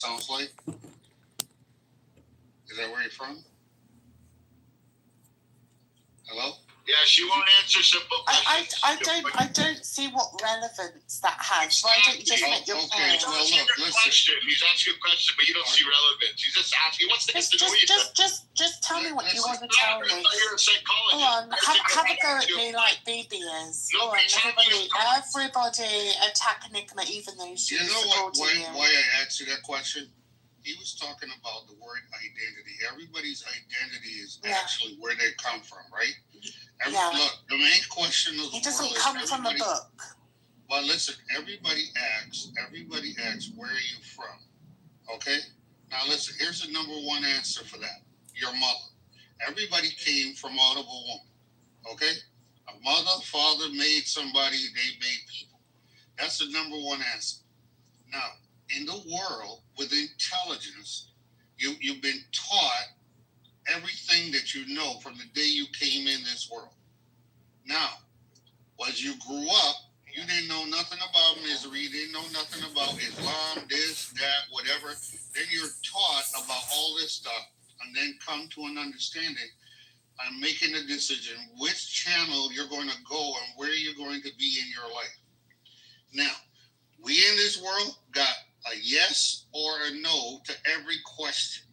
sounds like? Is that where you're from? Hello? Yeah, she won't answer simple questions. I don't see what relevance that has. Why don't you just make your point? Well, look, listen. He's asking a question, but you don't see relevance. He's just asking. He wants to get to know you. Just tell me what you want to tell me. You're a psychologist. Go on, have a go at me like BB is. Go on, everybody attack Enigma even though she's supporting you. Why I asked you that question? He was talking about the word identity. Everybody's identity is actually where they come from, right? Look, the main question of the It doesn't world come is from a book. Well, listen, everybody asks, where are you from? Okay? Now listen, here's the number one answer for that. Your mother. Everybody came from out of a woman. Okay? A mother, father made somebody, they made people. That's the number one answer. Now, in the world, with intelligence, you've been taught everything that you know from the day you came in this world. Now, as you grew up, you didn't know nothing about misery, didn't know nothing about Islam, this, that, whatever. Then you're taught about all this stuff and then come to an understanding and making a decision which channel you're going to go and where you're going to be in your life. Now, we in this world got a yes or a no to every question.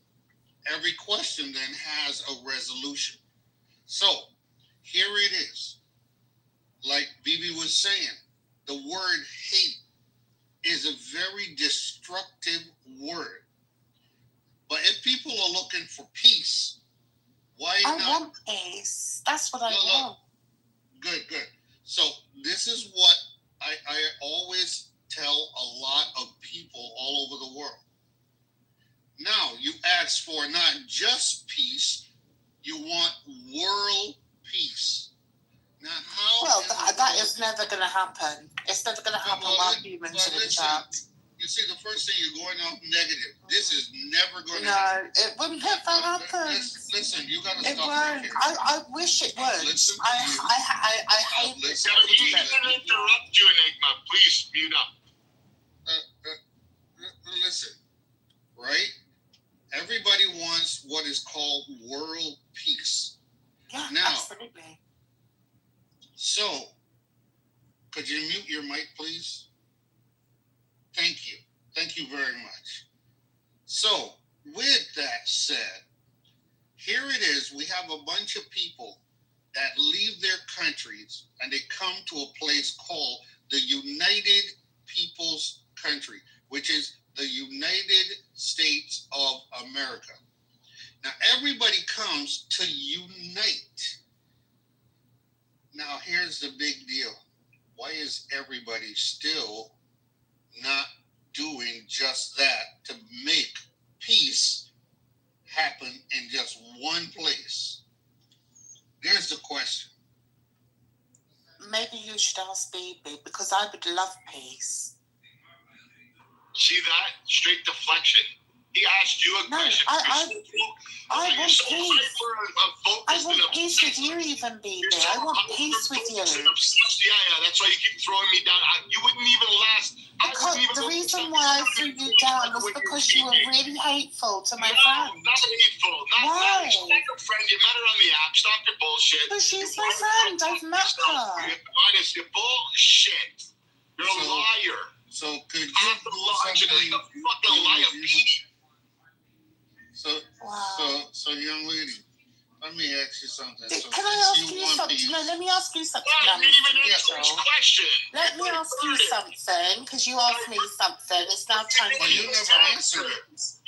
Every question then has a resolution. So, here it is. Like Bibi was saying, the word hate is a very destructive word. But if people are looking for peace, why not? I want peace. That's what I want. Good. So this is what I always tell a lot of people all over the world. Now, you ask for not just peace, you want world peace. Now, how? Well, that is never going to happen. It's never going to happen while humans are in charge. You see, the first thing you're going off negative. This is never going to happen. No, it wouldn't ever happen. Listen, you got to stop. It won't. I wish it would. I hate this. He's going to interrupt you, Enigma. Please mute up. Listen, right? Everybody wants what is called world peace. Yeah, now, absolutely. So, could you mute your mic, please? Thank you. Thank you very much. So, with that said, here it is. We have a bunch of people that leave their countries and they come to a place called the United People's Country, which is the United States of America. Now, everybody comes to unite. Now, here's the big deal. Why is everybody still not doing just that to make peace happen in just one place? There's the question. Maybe you should ask Bibi, because I would love peace. See that? Straight deflection. He asked you a question. I want peace. I want peace with you, even, Bibi. I want peace with you. Yeah, that's why you keep throwing me down. You wouldn't even last. Because the reason why I threw you down was because you were really hateful to my friend. No, not hateful. Why? She's not your friend. You met her on the app. Stop your bullshit. But she's my friend. I've met her. You're bullshit. You're a liar. So could you do something? Like a fucking liar. So young lady, let me ask you something. Can I ask you something? No, let me ask you something. I didn't even answer his question. Let me ask you something, because you asked me something. It's now time for you to answer it. So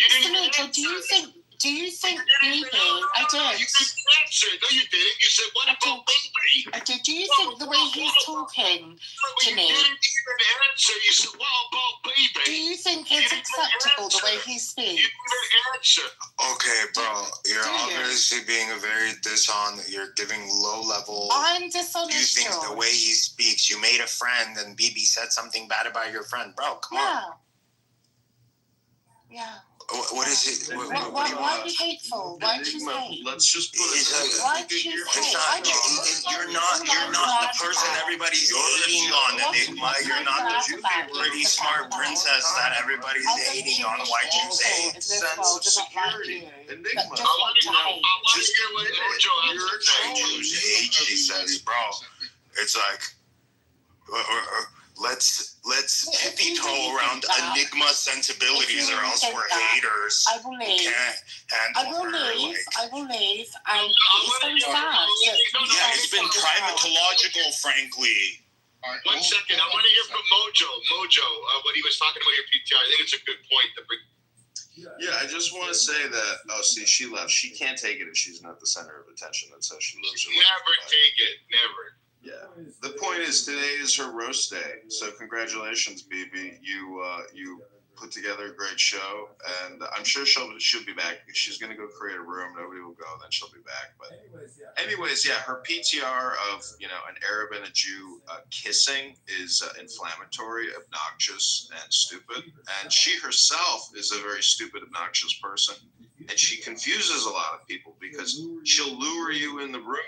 do you think Bibi, I did. You didn't answer. No, you didn't. You said, what about Bibi? I did. Do you think the way he's talking to me? You didn't even answer. You said, what about Bibi? Do you think it's acceptable the way he speaks? You didn't answer. Okay, bro. You're obviously being very dishonest. You're giving low level. I'm dishonest. You think the way he speaks, you made a friend and Bibi said something bad about your friend. Bro, come on. Yeah. What is it? What do you Why want? are you hateful? Why do you hate? Let's just put it. Why do you hate? You're not the person everybody's hating on, Enigma. You're not the pretty smart princess that everybody's hating on. Why'd you say? Sense of security. Enigma. I want to hear what Mojo has to say. Jews hate, she says, bro. It's like, let's tippy toe around Enigma sensibilities, or else we're haters. I will leave. I will leave. And it's very sad. Yeah, it's been primatological, frankly. All right, 1 second. I want to hear from Mojo. Mojo, when he was talking about your PTR, I think it's a good point to bring. Yeah, I just want to say that. Oh, see, she left. She can't take it if she's not the center of attention. That's how she lives her life. Never take it. Never. Yeah. The point is, today is her roast day. So congratulations, BB. You put together a great show, and I'm sure she'll be back. She's gonna go create a room. Nobody will go. Then she'll be back. But anyways, yeah, her PTR of an Arab and a Jew kissing is inflammatory, obnoxious, and stupid. And she herself is a very stupid, obnoxious person, and she confuses a lot of people because she'll lure you in the room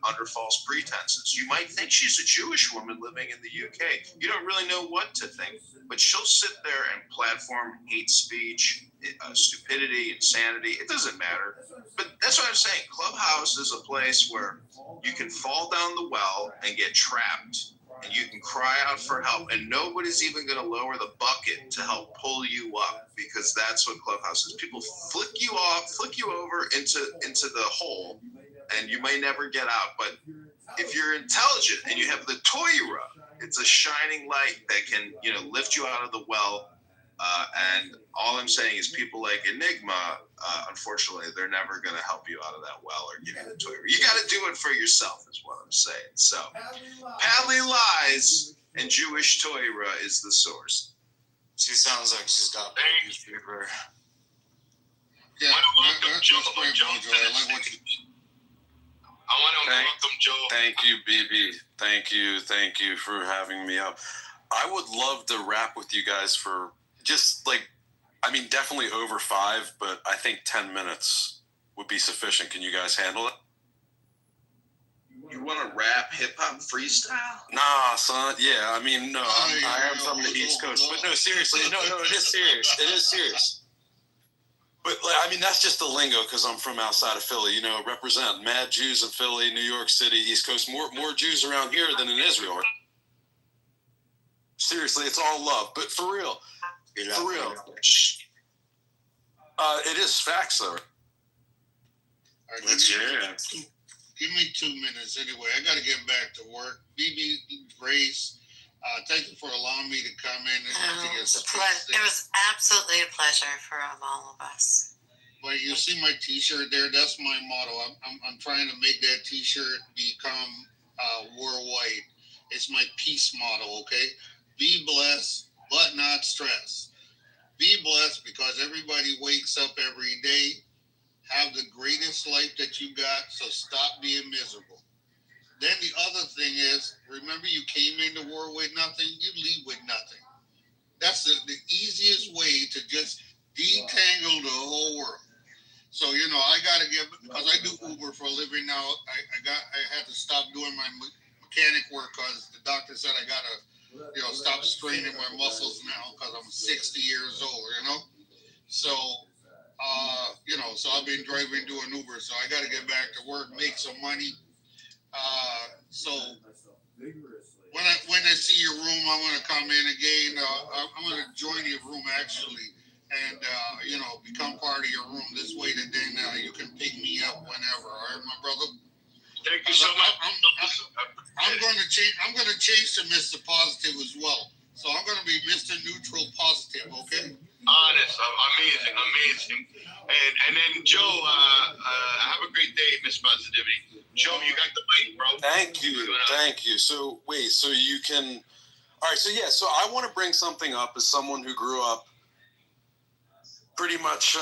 under false pretenses. You might think she's a Jewish woman living in the UK. You don't really know what to think, but she'll sit there and platform hate speech, stupidity, insanity. It doesn't matter. But that's what I'm saying. Clubhouse is a place where you can fall down the well and get trapped, and you can cry out for help, and nobody's even going to lower the bucket to help pull you up, because that's what Clubhouse is. People flick you over into the hole, and you may never get out. But if you're intelligent and you have the Torah, it's a shining light that can, lift you out of the well. And all I'm saying is people like Enigma, unfortunately, they're never going to help you out of that well or give you the Torah. You got to do it for yourself, is what I'm saying. So, Padley lies, and Jewish Torah is the source. She sounds like she's got paper. Yeah, that's great, Mojo. I like what you. I want to welcome Joe. Thank you, BB. Thank you for having me up. I would love to rap with you guys for just definitely over 5, but I think 10 minutes would be sufficient. Can you guys handle it? You want to rap hip hop freestyle? Nah, son. Yeah, no, Oh, I am from the East Coast, but no, seriously, no, it is serious. It is serious. But that's just the lingo because I'm from outside of Philly. Represent mad Jews in Philly, New York City, East Coast. More Jews around here than in Israel. Seriously, it's all love. But for real, it is facts though. Right, give me 2 minutes anyway. I got to get back to work. BB Grace, thank you for allowing me to come in and It was absolutely a pleasure for all of us. Well, you see my T-shirt there. That's my motto. I'm trying to make that T-shirt become worldwide. It's my peace motto. Okay, be blessed, but not stressed. Be blessed because everybody wakes up every day. Have the greatest life that you got. So stop being miserable. Then the other thing is, remember you came into war with nothing. You leave with nothing. That's the easiest way to just detangle the whole world. So, I got to get, because I do Uber for a living now, I had to stop doing my mechanic work because the doctor said I got to, stop straining my muscles now because I'm 60 years old, So, so I've been doing Uber. So I got to get back to work, make some money. So when I see your room, I'm going to come in again. I'm going to join your room actually, and become part of your room. This way, that then you can pick me up whenever. All right, my brother. Thank you so much. I'm going to change. I'm going to change to Mr. Positive as well. So I'm going to be Mr. Neutral Positive. Okay. Honest, amazing. And then Joe, have a great day, Miss Positivity. Joe, you got the mic, bro. Thank you. So you can. All right. So I want to bring something up as someone who grew up pretty much,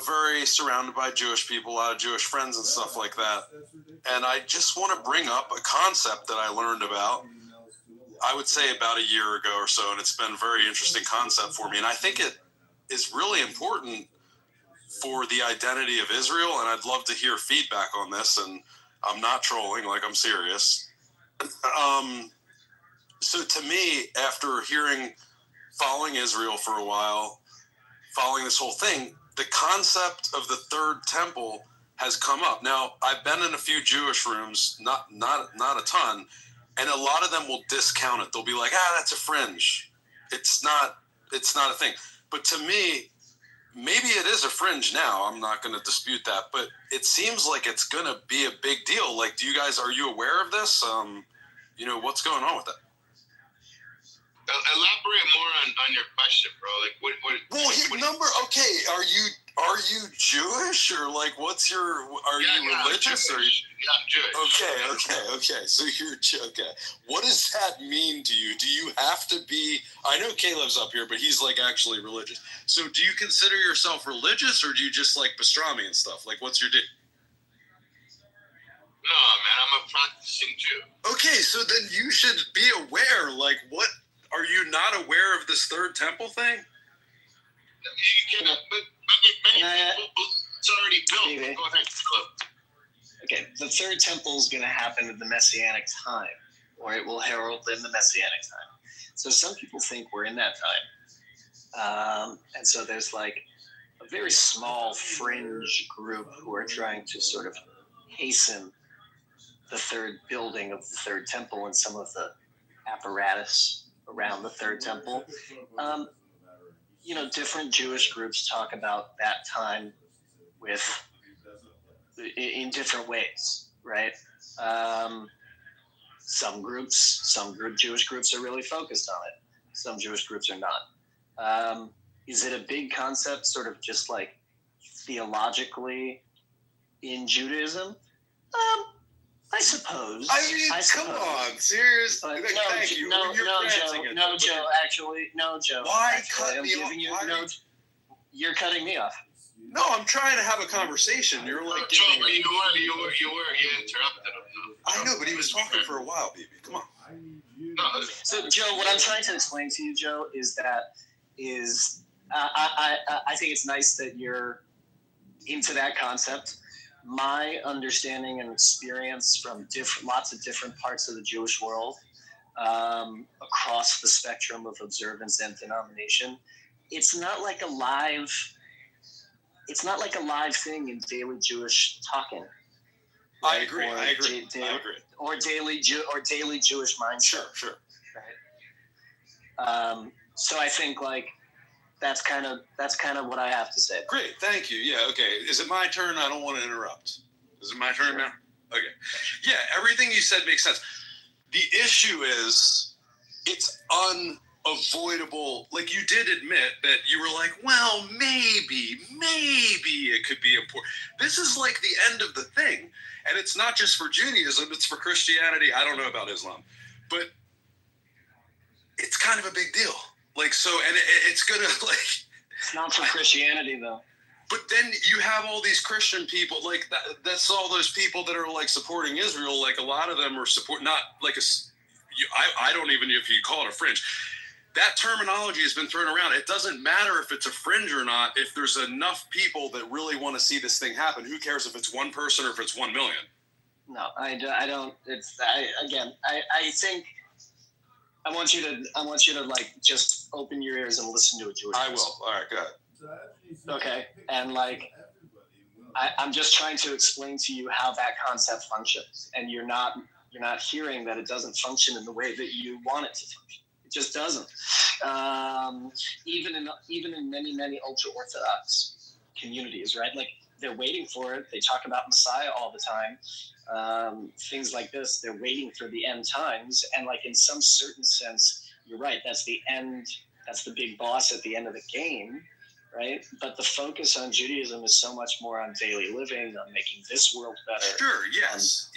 very surrounded by Jewish people, a lot of Jewish friends and stuff like that. And I just want to bring up a concept that I learned about, I would say about a year ago or so, and it's been a very interesting concept for me. And I think it is really important for the identity of Israel, and I'd love to hear feedback on this, and I'm not trolling, like I'm serious. So to me, after following Israel for a while, following this whole thing, the concept of the third temple has come up. Now, I've been in a few Jewish rooms, not a ton, and a lot of them will discount it. They'll be like, that's a fringe. It's not a thing. But to me, maybe it is a fringe now. I'm not going to dispute that, but it seems like it's going to be a big deal. Like, are you aware of this? What's going on with it? Elaborate more on your question, bro. Like, okay, are you Jewish, or like, are you religious? I'm Jewish. I'm Jewish. Okay. So you're okay. What does that mean to you? Do you have to be? I know Caleb's up here, but he's like actually religious. So do you consider yourself religious, or do you just like pastrami and stuff? Like, what's your deal? No, man, I'm a practicing Jew. Okay, so then you should be aware. Like, what? Are you not aware of this third temple thing? You cannot, but many people, it's already built. David. Go ahead, Philip. Okay, the third temple is going to happen in the Messianic time, or it will herald in the Messianic time. So some people think we're in that time. And so there's like a very small fringe group who are trying to sort of hasten the third building of the third temple and some of the apparatus around the third temple. Different Jewish groups talk about that time in different ways, right? Some Jewish groups are really focused on it. Some Jewish groups are not. Is it a big concept, sort of just like theologically in Judaism? I suppose. Come on, serious? But Thank you. No, Joe. Why cut me off? No, you're cutting me off. No, I'm trying to have a conversation. You're like, Joe, but you interrupted him. I know, but he was talking for a while, baby. Come on. No, So, Joe, what I'm trying to explain to you, Joe, is that I think it's nice that you're into that concept. My understanding and experience from lots of different parts of the Jewish world, across the spectrum of observance and denomination, it's not like a live thing in daily Jewish talking. I Right? agree. I agree. Or daily Jewish mindset. Sure. Right. So I think like that's kind of what I have to say. Great, thank you. Yeah, okay. Is it my turn? I don't want to interrupt. Is it my turn now? Okay. Yeah, everything you said makes sense. The issue is it's unavoidable. Like, you did admit that you were like, well, maybe it could be important. This is like the end of the thing. And it's not just for Judaism, it's for Christianity. I don't know about Islam. But it's kind of a big deal. Like, so, and it's going to, like... It's not for Christianity, though. But then you have all these Christian people, like, that's all those people that are, like, supporting Israel. Like, a lot of them are not, like, I don't even know if you call it a fringe. That terminology has been thrown around. It doesn't matter if it's a fringe or not. If there's enough people that really want to see this thing happen, who cares if it's one person or if it's 1 million? No, I don't. I think... I want you to like just open your ears and listen to a Jewish person. I will. All right, go ahead. Okay, and like I'm just trying to explain to you how that concept functions, and you're not hearing that it doesn't function in the way that you want it to function. It just doesn't. Even in many ultra orthodox communities, right? Like, they're waiting for it. They talk about Messiah all the time. Things like this, they're waiting for the end times. And like, in some certain sense, you're right. That's the end. That's the big boss at the end of the game, right? But the focus on Judaism is so much more on daily living, on making this world better. Sure. Yes.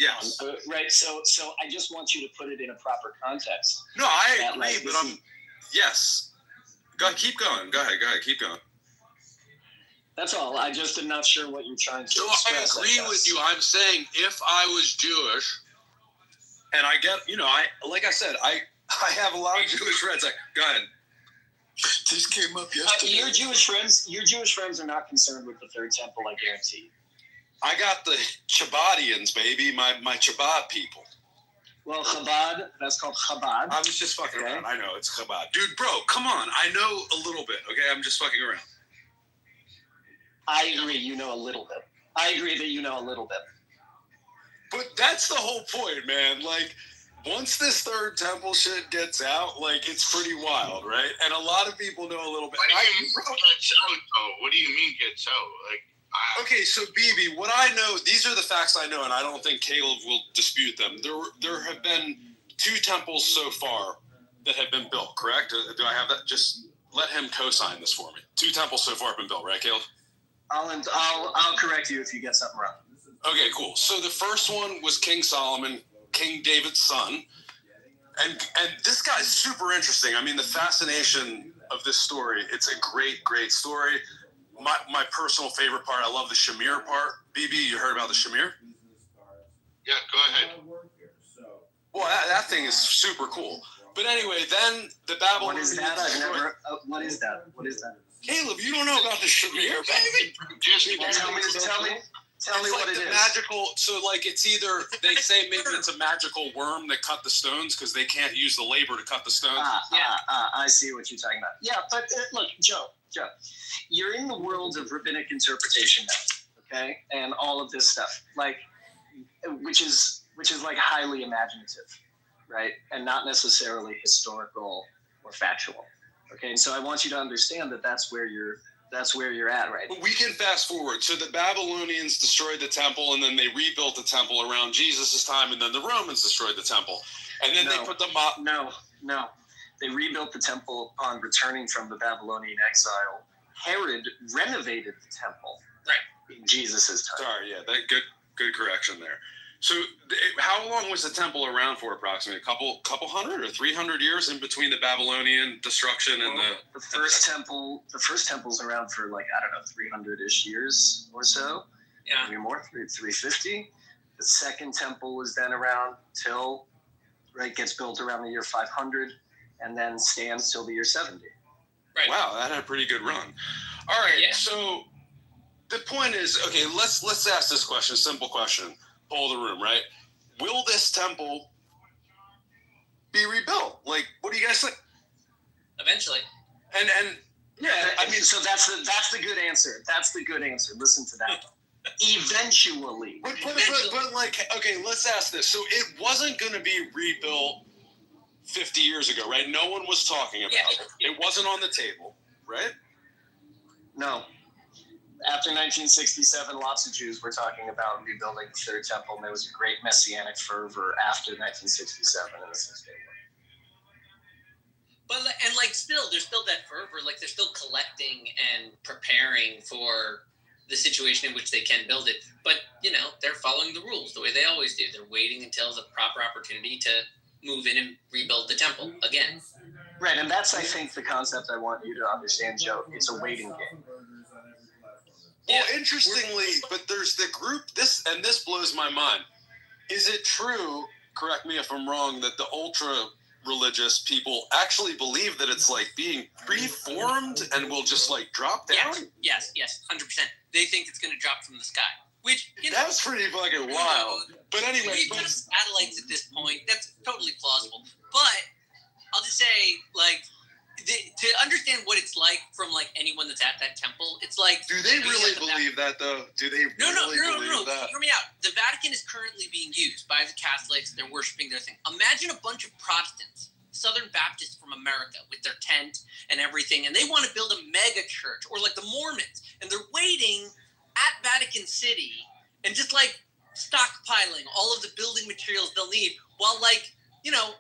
Right. So I just want you to put it in a proper context. No, I That, agree, like, but yes. Go ahead, keep going. Go ahead, keep going. That's all. I just am not sure what you're trying to express. I agree with you. I'm saying if I was Jewish, and I get, like I said, I have a lot of Jewish friends. Like, go ahead. just came up yesterday. Your Jewish friends are not concerned with the third temple, I guarantee. I got the Chabbadians, baby, my Chabad people. Well, Chabad, that's called Chabad. I was just fucking around. I know, it's Chabad. Dude, bro, come on. I know a little bit, okay? I'm just fucking around. I agree, you know a little bit. I agree that you know a little bit. But that's the whole point, man. Like, once this third temple shit gets out, like, it's pretty wild, right? And a lot of people know a little bit. What do you mean gets out, though? What do you mean gets out? Like, okay, so BB, what I know, these are the facts I know, and I don't think Caleb will dispute them. There have been 2 temples so far that have been built, correct? Do I have that? Just let him co-sign this for me. 2 temples so far have been built, right, Caleb? I'll correct you if you get something wrong. Okay, cool. So the first one was King Solomon, King David's son. And this guy's super interesting. I mean, the fascination of this story, it's a great, great story. My personal favorite part, I love the Shamir part. BB, you heard about the Shamir? yeah, go ahead. Well, that thing is super cool. But anyway, then the Babylonians... What is that? I've never... what is that? What is that? Caleb, you don't know about the Shamir, baby? Just Tell me what it is. Magical, so like it's either, they say maybe it's a magical worm that cut the stones because they can't use the labor to cut the stones. I see what you're talking about. Yeah, but look, Joe, you're in the world of rabbinic interpretation now, okay? And all of this stuff, like, which is like highly imaginative, right? And not necessarily historical or factual, okay? And so I want you to understand that that's where you're at, right? But we can fast forward. So the Babylonians destroyed the temple, and then they rebuilt the temple around Jesus' time, and then the Romans destroyed the temple. And then they put the... No. They rebuilt the temple upon returning from the Babylonian exile. Herod renovated the temple in Jesus' time. Sorry, yeah, that good correction there. So how long was the temple around for approximately? A couple hundred or 300 years in between the Babylonian destruction and the first temple's around for like, I don't know, 300-ish years or so. Yeah. Maybe more, 350. The second temple was then around till, gets built around the year 500 and then stands till the year 70. Right. Wow, that had a pretty good run. All right, so the point is, okay, let's ask this question, simple question. Poll the room, right? Will this temple be rebuilt? Like, what do you guys think? Eventually. And yeah, I mean, so that's the good answer. That's the good answer. Listen to that. Eventually. But like, okay, let's ask this. So it wasn't going to be rebuilt 50 years ago, right? No one was talking about it. It wasn't on the table, right? No. After 1967, lots of Jews were talking about rebuilding the Third Temple, and there was a great messianic fervor after 1967 in the Six-Day War. But there's still that fervor. Like, they're still collecting and preparing for the situation in which they can build it. But they're following the rules the way they always do. They're waiting until the proper opportunity to move in and rebuild the temple again. Right, and that's, I think, the concept I want you to understand, Joe. It's a waiting game. Well, interestingly, but there's the group, this blows my mind. Is it true, correct me if I'm wrong, that the ultra-religious people actually believe that it's like being preformed and will just like drop down? Yes, 100%. They think it's going to drop from the sky, which, that's pretty fucking wild. But anyway. We've got satellites at this point. That's totally plausible. But I'll just say, to understand what it's like from anyone that's at that temple, it's like. Do they really believe that though? Do they really believe that? Hear me out. The Vatican is currently being used by the Catholics. They're worshiping their thing. Imagine a bunch of Protestants, Southern Baptists from America, with their tent and everything, and they want to build a mega church, or like the Mormons, and they're waiting at Vatican City and just stockpiling all of the building materials they'll need while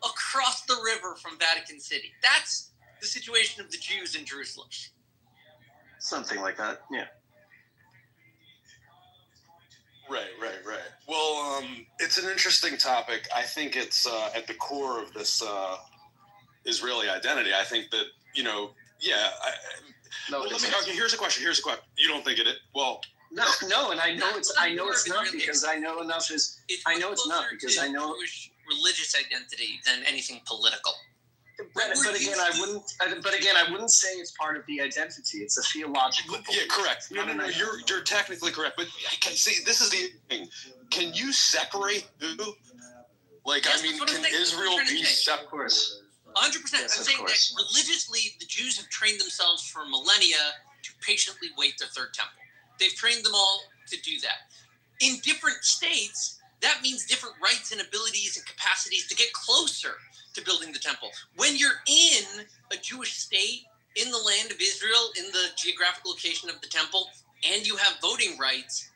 across the river from Vatican City. That's the situation of the Jews in Jerusalem. Something like that, yeah. Right. Well, it's an interesting topic. I think it's at the core of this Israeli identity. I think that, here's a question. You don't think it is? Well, no, and I know it's not because I know enough is. I know it's not because I know Jewish religious identity than anything political. But again, I wouldn't say it's part of the identity. It's a theological. Yeah, correct. No, you're technically correct. But see, this is the thing. Can you separate who? Like, Yes, I mean, that's what I'm can saying. Israel That's what I'm be trying to say. Of course. 100%. Yes, I'm of saying course. that religiously, the Jews have trained themselves for millennia to patiently wait their third temple. They've trained them all to do that. In different states, that means different rights and abilities and capacities to get closer to building the temple. When you're in a Jewish state, in the land of Israel, in the geographic location of the temple, and you have voting rights,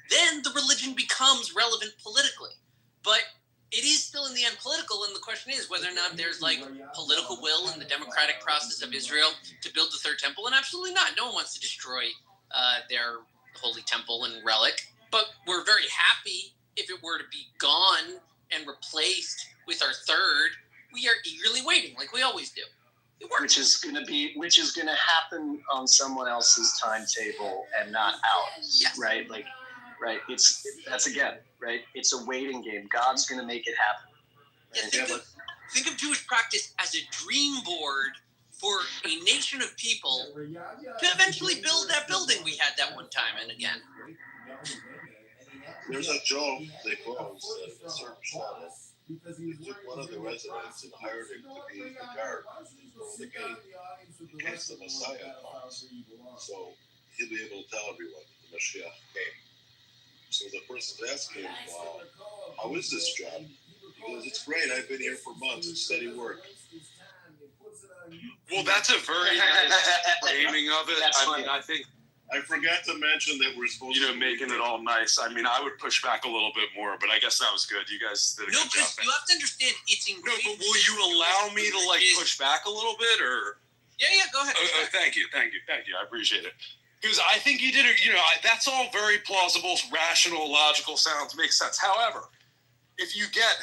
then the religion becomes relevant politically. But it is still in the end political, and the question is whether or not there's like political will in the democratic process of Israel to build the third temple, and absolutely not. No one wants to destroy their holy temple and relic, but we're very happy if it were to be gone and replaced with our third. We are eagerly waiting, like we always do. It works. Which is gonna happen on someone else's timetable and not ours, Yes. right? Like, right? That's again, right? It's a waiting game. God's gonna make it happen. Yeah, think of Jewish practice as a dream board for a nation of people to eventually build that building we had that one time and again. There's a joke they closed at a certain shadow. They took one of the residents and hired him to be the guard for the gate in case the Messiah comes. So he'll be able to tell everyone that the Mashiach came. So the person's asking him, how is this job? He goes, it's great. I've been here for months. It's steady work. Well, that's a very nice framing of it. I mean, I think, I forgot to mention that we're supposed to making it all nice. I mean, I would push back a little bit more, but I guess that was good. You guys did a No, good job. because you have to understand it's No, incredible. but will you allow me to like push back a little bit, or? Yeah, go ahead. Thank you. I appreciate it. Because I think you did it. That's all very plausible, rational, logical sounds, makes sense. However, if you get,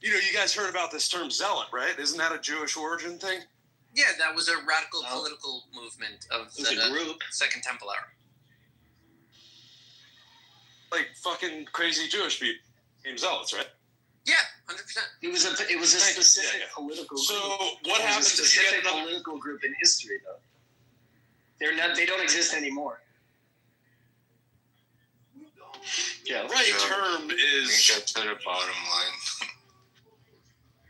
you guys heard about this term zealot, right? Isn't that a Jewish origin thing? Yeah, that was a radical political movement of the group. Second Temple era. Like fucking crazy Jewish people named zealots, right? Yeah, 100%. It was a specific political group. So what happens It was a if you get specific another? political group in history, though. They don't exist anymore. Yeah. Right term is. Get to the bottom line.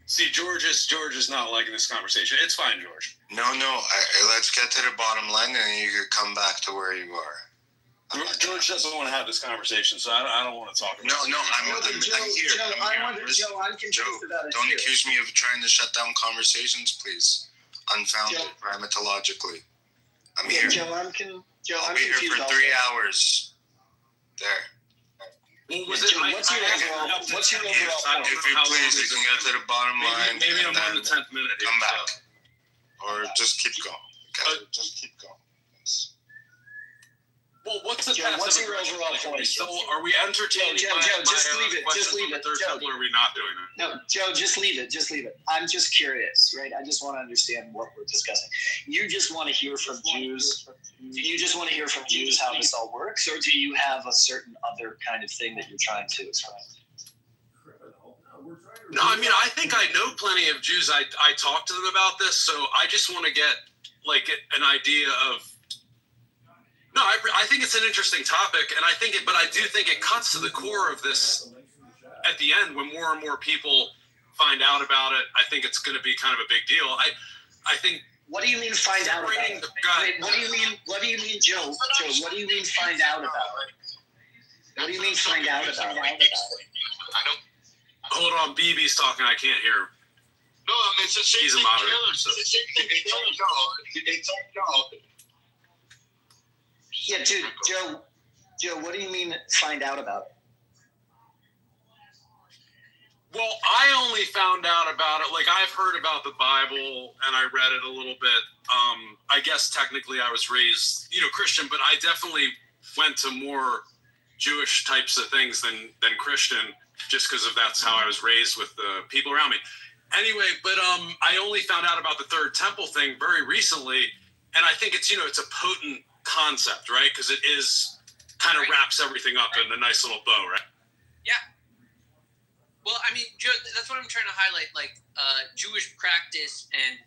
See, George is not liking this conversation. It's fine, George. No. Let's get to the bottom line, and then you could come back to where you are. George doesn't want to have this conversation, so I don't want to talk about it. No, I'm here. I'm here. I'm confused about it. Don't accuse me of trying to shut down conversations, please. Unfounded, primatologically. I'm here. Joe, I'll be here for 3 hours. There. Well, what's your overall point? If you please, you can get to the bottom line. Maybe I'm on the 10th minute. Come back. Or just keep going. Okay? Just keep going. Well, what's the Joe, what's your overall point? So, are we entertaining Joe, just leave it. Just leave it. Joe, or are we not doing it? No, Joe, just leave it. I'm just curious, right? I just want to understand what we're discussing. You just want to hear from Jews. Do you just want to hear from Jews how this all works, or do you have a certain other kind of thing that you're trying to explain? No, I mean, I think I know plenty of Jews. I talk to them about this, so I just want to get like an idea of. No, I think it's an interesting topic, and but I do think it cuts to the core of this at the end when more and more people find out about it. I think it's going to be kind of a big deal. I think. What do you mean find out about it? Wait, what do you mean, Joe? Joe, what do you mean find out about it? What do you mean find out about it? Hold on, BB's talking. I can't hear him. No, it's the same He's a thing. moderator, so. It's the same thing. They told no. Yeah, dude, Joe, what do you mean find out about it? Well, I only found out about it, like I've heard about the Bible and I read it a little bit. I guess technically I was raised, Christian, but I definitely went to more Jewish types of things than Christian, just because that's how I was raised with the people around me. Anyway, but I only found out about the Third Temple thing very recently, and I think it's a potent concept, right? Because it is kind of wraps everything up in a nice little bow, right? Yeah. Well, I mean, Joe, that's what I'm trying to highlight. Like Jewish practice and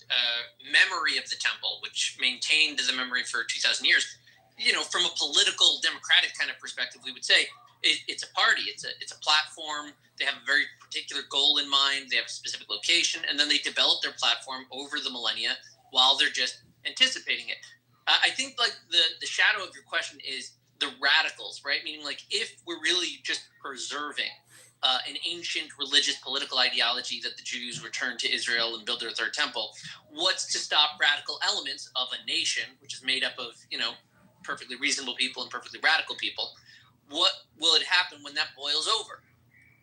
memory of the temple, which maintained the memory for 2,000 years. You know, from a political, democratic kind of perspective, we would say it's a party. It's a platform. They have a very particular goal in mind. They have a specific location, and then they develop their platform over the millennia while they're just anticipating it. I think like the shadow of your question is the radicals, right? Meaning like if we're really just preserving an ancient religious political ideology that the Jews returned to Israel and build their third temple, what's to stop radical elements of a nation, which is made up of, you know, perfectly reasonable people and perfectly radical people? What will it happen when that boils over?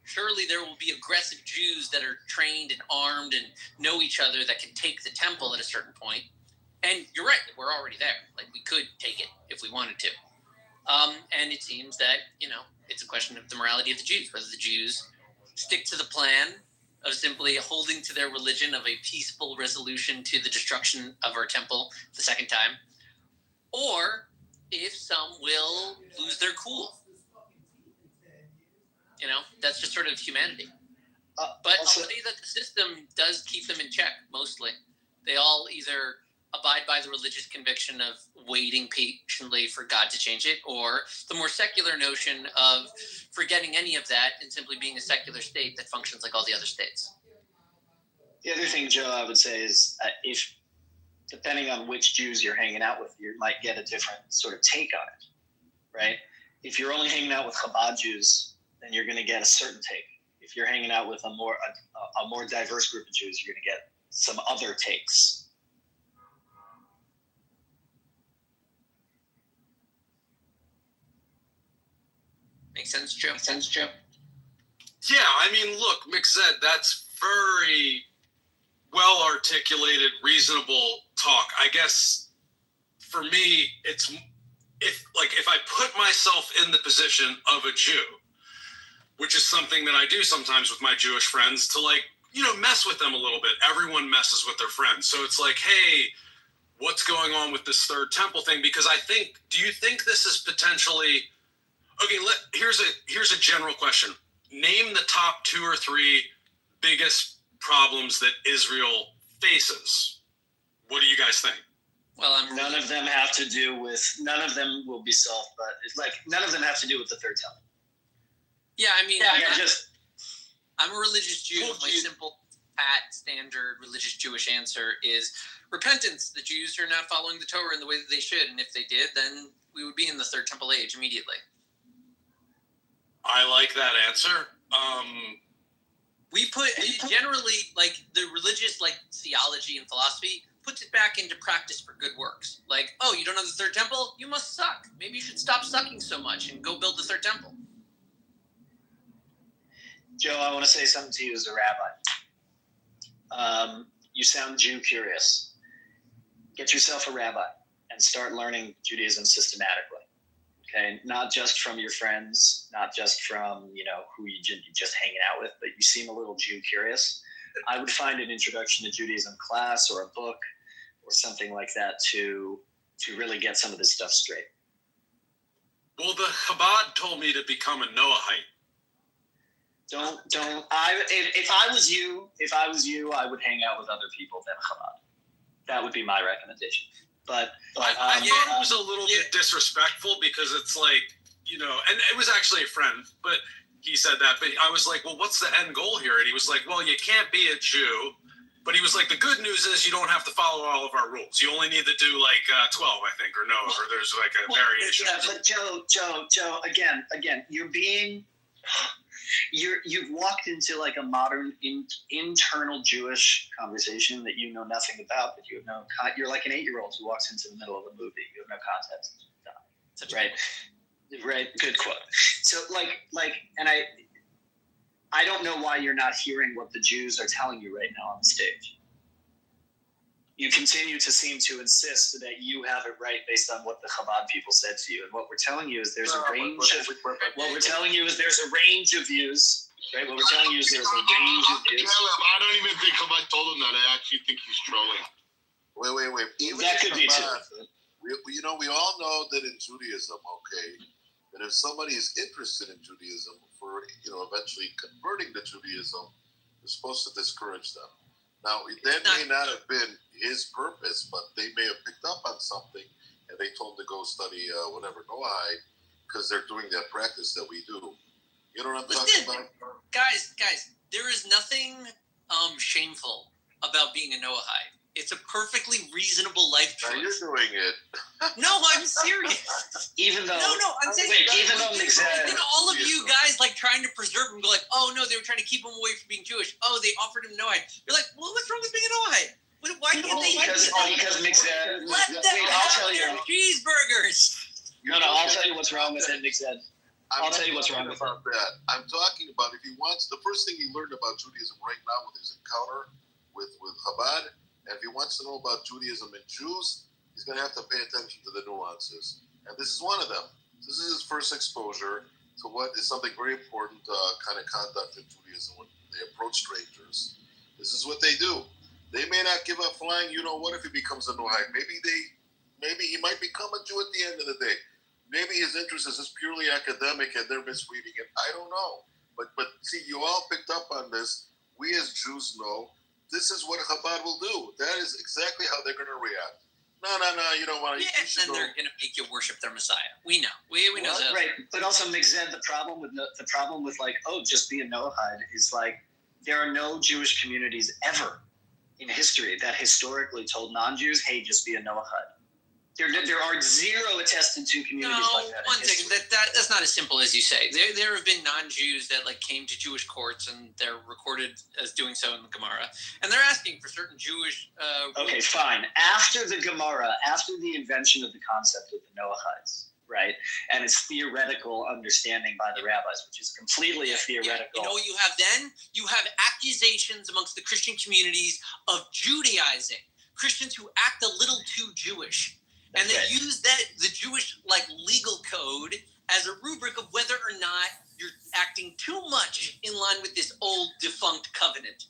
Surely there will be aggressive Jews that are trained and armed and know each other that can take the temple at a certain point. And you're right, we're already there. Like we could take it if we wanted to. And it seems that, you know, it's a question of the morality of the Jews, whether the Jews stick to the plan of simply holding to their religion of a peaceful resolution to the destruction of our temple the second time, or if some will lose their cool. You know, that's just sort of humanity. But I'll say that the system does keep them in check, mostly. They all either abide by the religious conviction of waiting patiently for God to change it, or the more secular notion of forgetting any of that and simply being a secular state that functions like all the other states. The other thing, Joe, I would say is if, depending on which Jews you're hanging out with, you might get a different sort of take on it, right? If you're only hanging out with Chabad Jews, then you're going to get a certain take. If you're hanging out with a more diverse group of Jews, you're going to get some other takes. Makes sense, Joe? Yeah, I mean, look, Mick said that's very well articulated, reasonable talk. I guess for me, it's if I put myself in the position of a Jew, which is something that I do sometimes with my Jewish friends, to like, you know, mess with them a little bit. Everyone messes with their friends. So it's like, hey, what's going on with this third temple thing? Because do you think this is potentially, okay, here's a general question. Name the top 2 or 3 biggest problems that Israel faces. What do you guys think? Well, none of them have to do with, none of them will be solved, but it's like none of them have to do with the third temple. Yeah, I mean, I'm a religious Jew. My simple, pat, standard religious Jewish answer is repentance. The Jews are not following the Torah in the way that they should, and if they did, then we would be in the third temple age immediately. I like that answer. We generally, like, the religious, like, theology and philosophy puts it back into practice for good works. Like, oh, you don't have the third temple? You must suck. Maybe you should stop sucking so much and go build the third temple. Joe, I want to say something to you as a rabbi. You sound Jew curious. Get yourself a rabbi and start learning Judaism systematically. Okay, not just from your friends, not just from, you know, who you're just hanging out with, but you seem a little Jew curious. I would find an introduction to Judaism class or a book or something like that to really get some of this stuff straight. Well, the Chabad told me to become a Noahite. If I was you, I would hang out with other people than Chabad. That would be my recommendation. But I thought it was a little bit disrespectful because it's like, you know, and it was actually a friend, but he said that. But I was like, well, what's the end goal here? And he was like, well, you can't be a Jew. But he was like, the good news is you don't have to follow all of our rules. You only need to do like 12, I think, or no, or there's like a variation. Yeah, but Joe, again, you've walked into like a modern internal Jewish conversation that you know nothing about, but you're like an 8-year-old who walks into the middle of a movie. You have no context. Right. Good quote. So and I don't know why you're not hearing what the Jews are telling you right now on the stage. You continue to seem to insist that you have it right based on what the Chabad people said to you. And what we're telling you is there's a range of views. Right? What we're telling you is there's a range of views. I don't even think Chabad told him that. I actually think he's trolling. Wait. Even that could be too. We all know that in Judaism, okay, And if somebody is interested in Judaism for, eventually converting to Judaism, you're supposed to discourage them. Now, that may not have been his purpose, but they may have picked up on something and they told him to go study Noahide because they're doing that practice that we do. You know what I'm talking about? Guys, there is nothing shameful about being a Noahide. It's a perfectly reasonable life choice. Now you're doing it. No, I'm serious. Even though I'm saying even though all of you guys like trying to preserve him, go like, oh no, they were trying to keep him away from being Jewish. Oh, they offered him Noahide. You're like, well, what's wrong with being a Noahide? Why can't they? Because Mixed-Ed. Let them have their cheeseburgers. No, I'll tell you what's wrong with it, Mixed-Ed. I'll tell you what's wrong with that. I'm talking about if he wants, the first thing he learned about Judaism right now with his encounter with Chabad, and if he wants to know about Judaism and Jews, he's going to have to pay attention to the nuances. And this is one of them. This is his first exposure to what is something very important kind of conduct in Judaism when they approach strangers. This is what they do. They may not give up flying. You know what? If he becomes a Noahide, maybe he might become a Jew at the end of the day. Maybe his interest is just purely academic and they're misreading it. I don't know. But see, you all picked up on this. We as Jews know this is what Chabad will do. That is exactly how they're going to react. No, you don't want to. Yeah, and they're going to make you worship their Messiah. We know. We know that. Right, but also, Mixed-Ed, the problem with like, just be a Noahide is like there are no Jewish communities ever in history that historically told non-Jews, hey, just be a Noahide. There are zero attested to communities like that. One second. That's not as simple as you say. There have been non-Jews that like came to Jewish courts and they're recorded as doing so in the Gemara, and they're asking for certain Jewish. Okay, fine. After the Gemara, after the invention of the concept of the Noahides, right, and its theoretical understanding by the rabbis, which is completely a theoretical. You know what you have then? You have accusations amongst the Christian communities of Judaizing. Christians who act a little too Jewish. And they use the Jewish legal code as a rubric of whether or not you're acting too much in line with this old defunct covenant.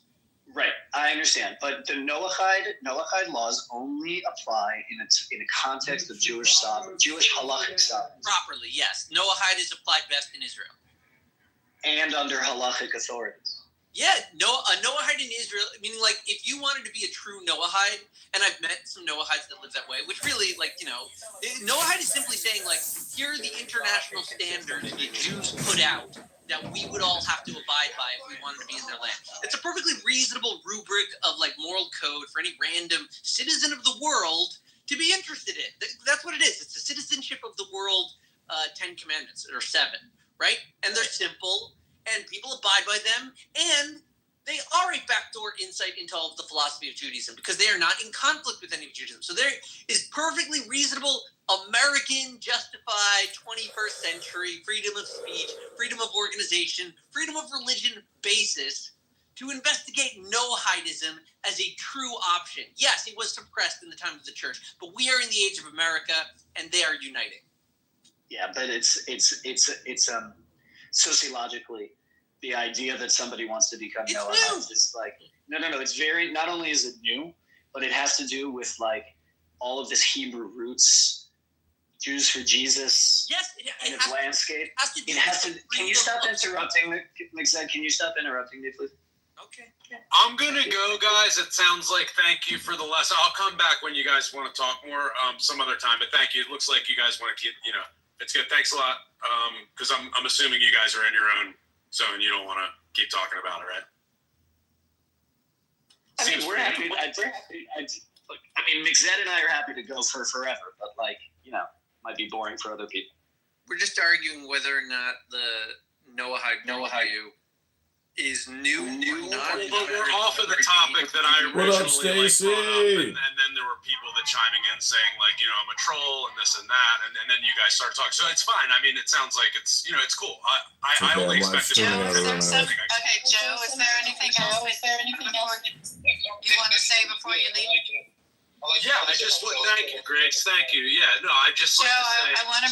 Right, I understand, but the Noahide laws only apply in a context of Jewish halachic sovereignty. Properly, yes. Noahide is applied best in Israel and under halachic authorities. Yeah, a Noahide in Israel, meaning if you wanted to be a true Noahide, and I've met some Noahides that live that way, which really, Noahide is simply saying, here are the international standards that Jews put out that we would all have to abide by if we wanted to be in their land. It's a perfectly reasonable rubric of, moral code for any random citizen of the world to be interested in. That's what it is. It's the citizenship of the world 10 commandments, or 7, right? And they're simple. And people abide by them, and they are a backdoor insight into all of the philosophy of Judaism because they are not in conflict with any of Judaism. So there is perfectly reasonable American, justified, 21st century freedom of speech, freedom of organization, freedom of religion basis to investigate Noahidism as a true option. Yes, it was suppressed in the time of the church, but we are in the age of America, and they are uniting. Yeah, but it's sociologically, the idea that somebody wants to become Noahide is no. It's very, not only is it new, but it has to do with all of this Hebrew roots, Jews for Jesus, kind of landscape. It has to. Can you stop interrupting, Mixed-Ed? Can you stop interrupting me, please? Okay. I'm gonna go, guys. It sounds like thank you for the lesson. I'll come back when you guys want to talk more some other time. But thank you. It looks like you guys want to keep. It's good. Thanks a lot. Because I'm assuming you guys are in your own zone. You don't want to keep talking about it, right? I mean, we're happy. Mixed-Ed and I are happy to go for forever, but might be boring for other people. We're just arguing whether or not the Noahide is new or not. But we're off of the topic that I originally brought up, and then there were people that chiming in saying I'm a troll and this and that, and then you guys start talking. So it's fine. I mean, it sounds like it's it's cool. I only expected. Joe, is there anything else you want to say before you leave? Yeah, thank you, Grace. Thank you. Yeah, no, I just Joe, like to say. I want to make